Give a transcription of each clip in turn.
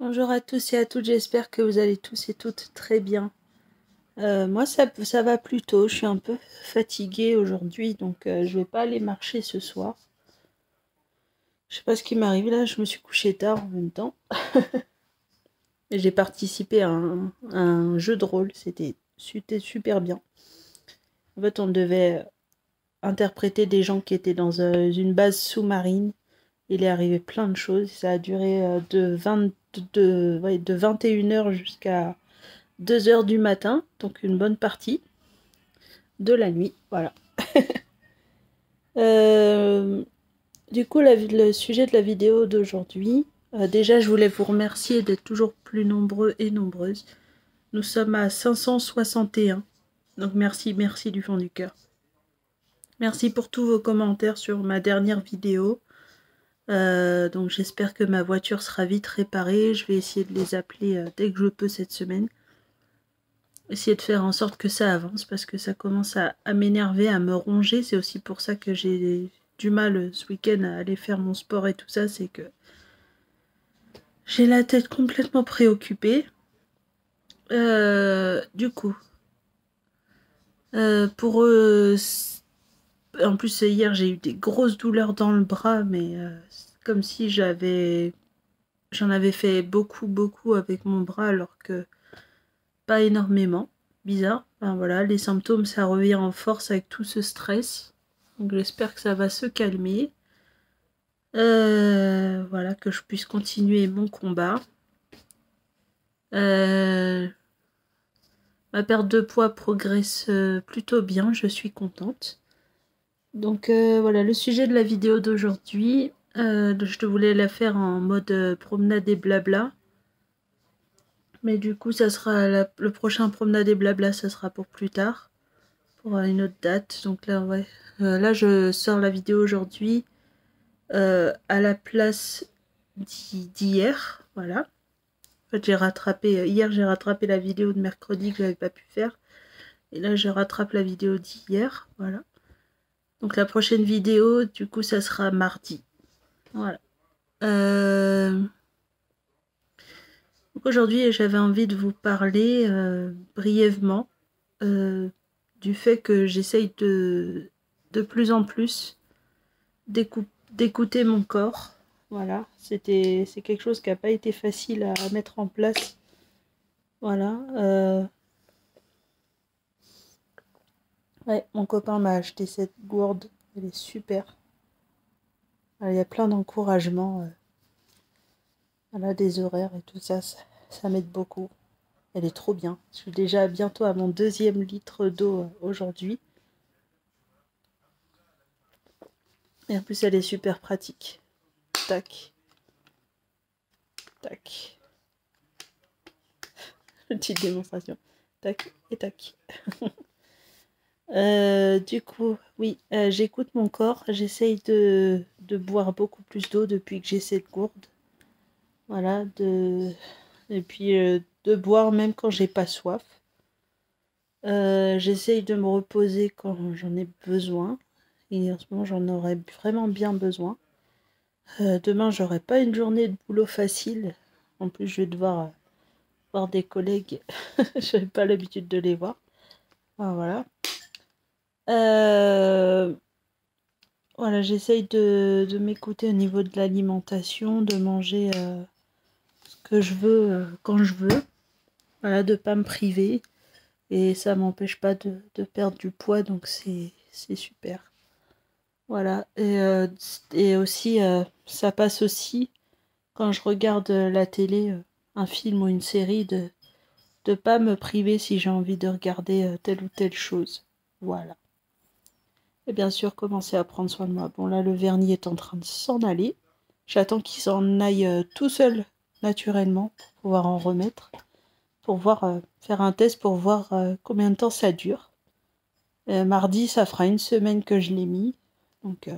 Bonjour à tous et à toutes, j'espère que vous allez tous et toutes très bien. Moi ça va plutôt, je suis un peu fatiguée aujourd'hui, donc je vais pas aller marcher ce soir. Je sais pas ce qui m'arrive là, je me suis couchée tard en même temps. Et j'ai participé à un jeu de rôle, c'était super bien. En fait, on devait interpréter des gens qui étaient dans une base sous-marine. Il est arrivé plein de choses, ça a duré de 21h jusqu'à 2 heures du matin, donc une bonne partie de la nuit, voilà. Euh, du coup, le sujet de la vidéo d'aujourd'hui, déjà je voulais vous remercier d'être toujours plus nombreux et nombreuses. Nous sommes à 561, donc merci du fond du cœur. Merci pour tous vos commentaires sur ma dernière vidéo. Donc j'espère que ma voiture sera vite réparée. Je vais essayer de les appeler dès que je peux cette semaine. Essayer de faire en sorte que ça avance parce que ça commence à m'énerver, à me ronger. C'est aussi pour ça que j'ai du mal ce week-end à aller faire mon sport et tout ça. C'est que j'ai la tête complètement préoccupée. Du coup, pour eux, en plus hier j'ai eu des grosses douleurs dans le bras, mais comme si j'en avais fait beaucoup avec mon bras alors que pas énormément. Bizarre. Enfin, voilà, les symptômes, ça revient en force avec tout ce stress. Donc j'espère que ça va se calmer. Voilà, que je puisse continuer mon combat. Ma perte de poids progresse plutôt bien, je suis contente. Donc voilà, le sujet de la vidéo d'aujourd'hui, je voulais la faire en mode promenade et blabla. Mais du coup, ça sera le prochain promenade et blabla, ça sera pour plus tard. Pour une autre date. Donc là, ouais. Là, je sors la vidéo aujourd'hui à la place d'hier. Voilà. En fait, hier, j'ai rattrapé la vidéo de mercredi que j'avais pas pu faire. Et là, je rattrape la vidéo d'hier. Voilà. Donc la prochaine vidéo, du coup, ça sera mardi. Voilà. Donc aujourd'hui, j'avais envie de vous parler brièvement du fait que j'essaye de plus en plus d'écouter mon corps. Voilà, c'est quelque chose qui n'a pas été facile à mettre en place. Voilà. Ouais, mon copain m'a acheté cette gourde. Elle est super. Il y a plein d'encouragements. Voilà, des horaires et tout ça, ça m'aide beaucoup. Elle est trop bien. Je suis déjà bientôt à mon 2e litre d'eau aujourd'hui. Et en plus, elle est super pratique. Tac. Tac. Petite démonstration. Tac et tac. Du coup, oui, j'écoute mon corps. J'essaye de boire beaucoup plus d'eau depuis que j'ai cette gourde. Voilà, et puis de boire même quand j'ai pas soif. J'essaye de me reposer quand j'en ai besoin. Et en ce moment, j'en aurais vraiment bien besoin. Demain, j'aurai pas une journée de boulot facile. En plus, je vais devoir voir des collègues. Je n'avais pas l'habitude de les voir. Ah, voilà. Voilà, j'essaye de m'écouter au niveau de l'alimentation, de manger ce que je veux quand je veux. Voilà, de pas me priver. Et ça m'empêche pas de perdre du poids, donc c'est super. Voilà, et aussi, ça passe aussi quand je regarde la télé, un film ou une série, de pas me priver si j'ai envie de regarder telle ou telle chose. Voilà. Et bien sûr, commencer à prendre soin de moi. Bon, là, le vernis est en train de s'en aller. J'attends qu'il s'en aille tout seul, naturellement, pour pouvoir en remettre. Pour voir, faire un test pour voir combien de temps ça dure. Mardi, ça fera une semaine que je l'ai mis. Donc,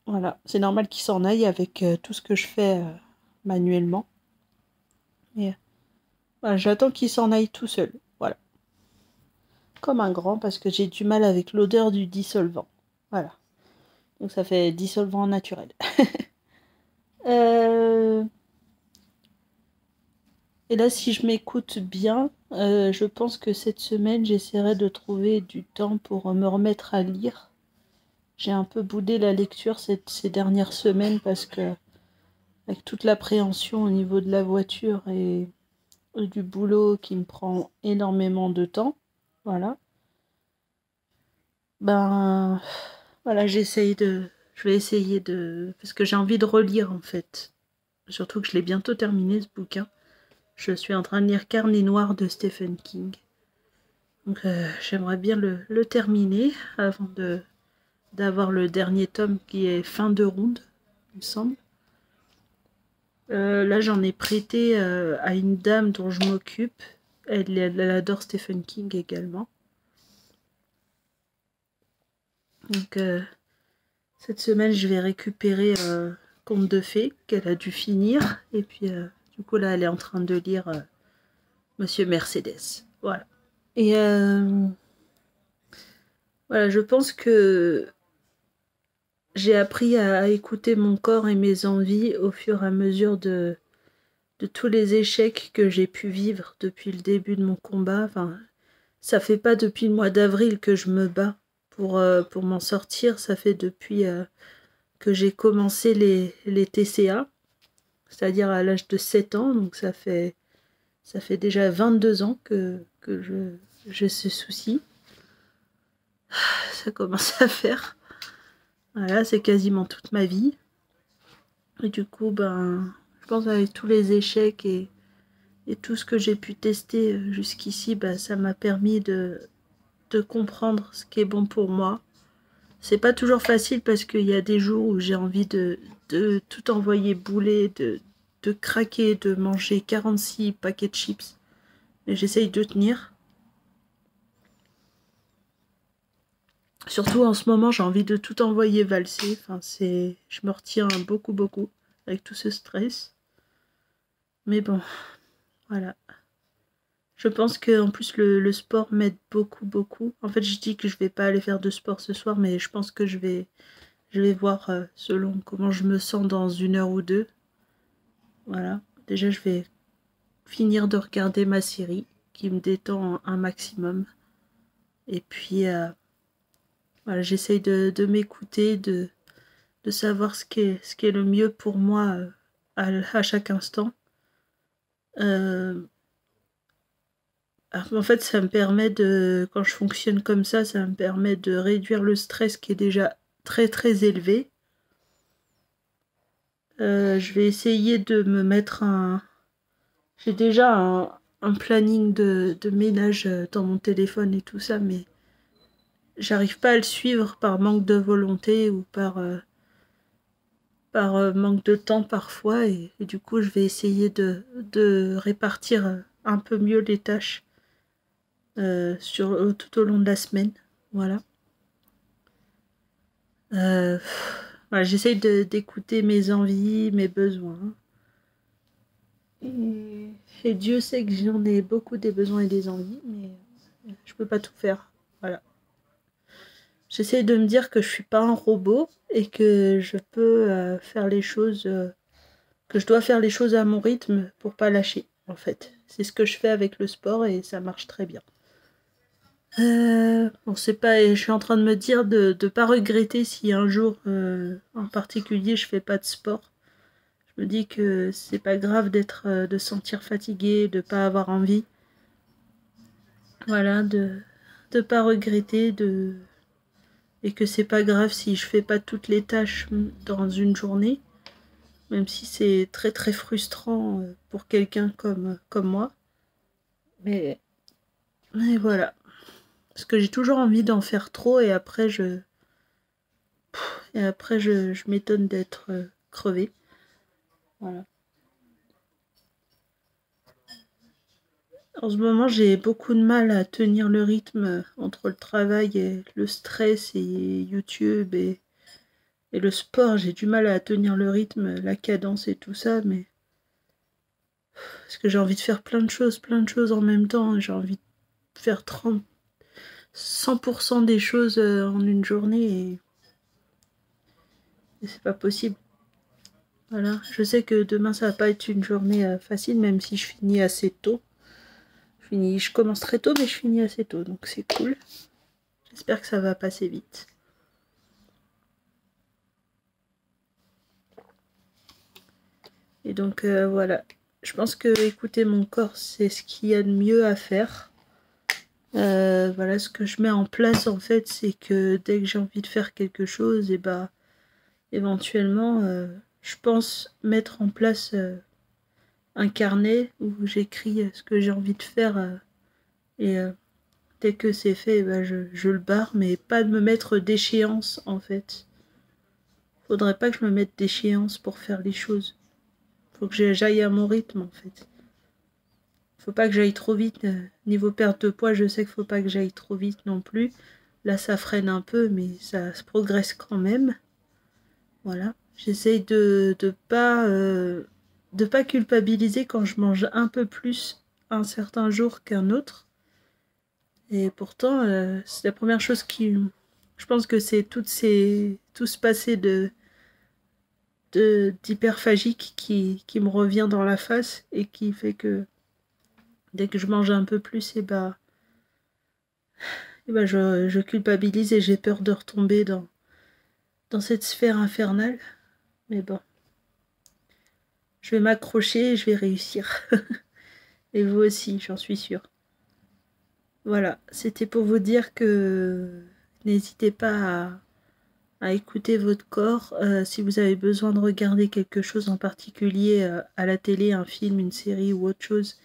voilà. C'est normal qu'il s'en aille avec tout ce que je fais manuellement. Et voilà, j'attends qu'il s'en aille tout seul. Voilà. Comme un grand, parce que j'ai du mal avec l'odeur du dissolvant. Voilà. Donc ça fait dissolvant naturel. Et là, si je m'écoute bien, je pense que cette semaine, j'essaierai de trouver du temps pour me remettre à lire. J'ai un peu boudé la lecture ces dernières semaines parce que, avec toute l'appréhension au niveau de la voiture et du boulot qui me prend énormément de temps, voilà. Ben, voilà, je vais essayer parce que j'ai envie de relire en fait. Surtout que je l'ai bientôt terminé ce bouquin. Je suis en train de lire Carnet noir de Stephen King. Donc j'aimerais bien le terminer avant d'avoir le dernier tome qui est fin de ronde, il me semble. Là j'en ai prêté à une dame dont je m'occupe. Elle adore Stephen King également. Donc cette semaine je vais récupérer Conte de fées qu'elle a dû finir. Et puis du coup là elle est en train de lire Monsieur Mercedes. Voilà. Et voilà, je pense que j'ai appris à écouter mon corps et mes envies au fur et à mesure de tous les échecs que j'ai pu vivre depuis le début de mon combat. Enfin, ça fait pas depuis le mois d'avril que je me bats pour m'en sortir. Ça fait depuis que j'ai commencé les TCA, c'est-à-dire à l'âge de 7 ans. Donc ça fait déjà 22 ans que j'ai ce souci. Ça commence à faire. Voilà, c'est quasiment toute ma vie. Et du coup, ben, je pense avec tous les échecs et tout ce que j'ai pu tester jusqu'ici, ben, ça m'a permis de comprendre ce qui est bon pour moi. C'est pas toujours facile parce qu'il y a des jours où j'ai envie de tout envoyer bouler, de craquer, de manger 46 paquets de chips. Mais j'essaye de tenir. Surtout en ce moment, j'ai envie de tout envoyer valser. Enfin, je me retiens beaucoup avec tout ce stress. Mais bon, voilà. Je pense que en plus le sport m'aide beaucoup. En fait, je dis que je vais pas aller faire de sport ce soir, mais je pense que je vais voir selon comment je me sens dans 1 heure ou 2. Voilà. Déjà, je vais finir de regarder ma série qui me détend un maximum. Et puis, voilà, j'essaye de m'écouter, de savoir ce qui est le mieux pour moi à chaque instant. En fait, ça me permet quand je fonctionne comme ça me permet de réduire le stress qui est déjà très élevé. Je vais essayer de me mettre j'ai déjà un planning de ménage dans mon téléphone et tout ça, mais j'arrive pas à le suivre par manque de volonté ou par manque de temps parfois. Et du coup, je vais essayer de répartir un peu mieux les tâches tout au long de la semaine. Voilà. Voilà, j'essaye d'écouter mes envies, mes besoins. Et Dieu sait que j'en ai beaucoup des besoins et des envies, mais je peux pas tout faire. Voilà. J'essaye de me dire que je suis pas un robot et que je peux faire les choses, que je dois faire les choses à mon rythme pour pas lâcher, en fait. C'est ce que je fais avec le sport et ça marche très bien. Bon, c'est pas, je suis en train de me dire de ne pas regretter si un jour en particulier je fais pas de sport. Je me dis que c'est pas grave de se sentir fatigué, de pas avoir envie. Voilà, de pas regretter, et que c'est pas grave si je fais pas toutes les tâches dans une journée, même si c'est très frustrant pour quelqu'un comme moi. Mais voilà. Parce que j'ai toujours envie d'en faire trop et après je m'étonne d'être crevée. Voilà. En ce moment, j'ai beaucoup de mal à tenir le rythme entre le travail et le stress et YouTube et le sport. J'ai du mal à tenir le rythme, la cadence et tout ça, mais parce que j'ai envie de faire plein de choses en même temps. J'ai envie de faire 100% des choses en une journée et c'est pas possible. Voilà, je sais que demain ça va pas être une journée facile, même si je finis assez tôt. Je commence très tôt, mais je finis assez tôt, donc c'est cool. J'espère que ça va passer vite. Et donc voilà, je pense que écouter mon corps, c'est ce qu'il y a de mieux à faire. Voilà, ce que je mets en place en fait, c'est que dès que j'ai envie de faire quelque chose, et bah éventuellement, je pense mettre en place un carnet où j'écris ce que j'ai envie de faire et dès que c'est fait, bah, je le barre, mais pas de me mettre d'échéance en fait. Faudrait pas que je me mette d'échéance pour faire les choses. Faut que j'aille à mon rythme en fait. Faut pas que j'aille trop vite. Niveau perte de poids, je sais qu'il faut pas que j'aille trop vite non plus. Là, ça freine un peu, mais ça se progresse quand même. Voilà. J'essaye de pas culpabiliser quand je mange un peu plus un certain jour qu'un autre. Et pourtant, c'est la première chose qui... Je pense que c'est tout ce passé d'hyperphagique qui me revient dans la face et qui fait que dès que je mange un peu plus, je culpabilise et j'ai peur de retomber dans cette sphère infernale. Mais bon, je vais m'accrocher et je vais réussir. Et vous aussi, j'en suis sûre. Voilà, c'était pour vous dire que n'hésitez pas à écouter votre corps. Si vous avez besoin de regarder quelque chose en particulier à la télé, un film, une série ou autre chose,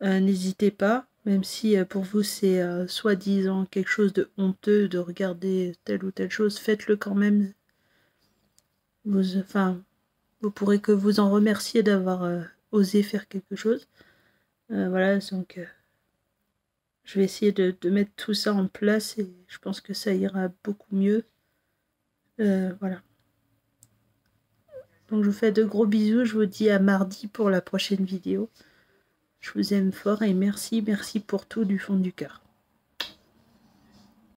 n'hésitez pas. Même si pour vous c'est soi-disant quelque chose de honteux de regarder telle ou telle chose, faites-le quand même. Vous pourrez que vous en remercier d'avoir osé faire quelque chose. Voilà, donc je vais essayer de mettre tout ça en place et je pense que ça ira beaucoup mieux. Voilà. Donc je vous fais de gros bisous, je vous dis à mardi pour la prochaine vidéo. Je vous aime fort et merci pour tout du fond du cœur.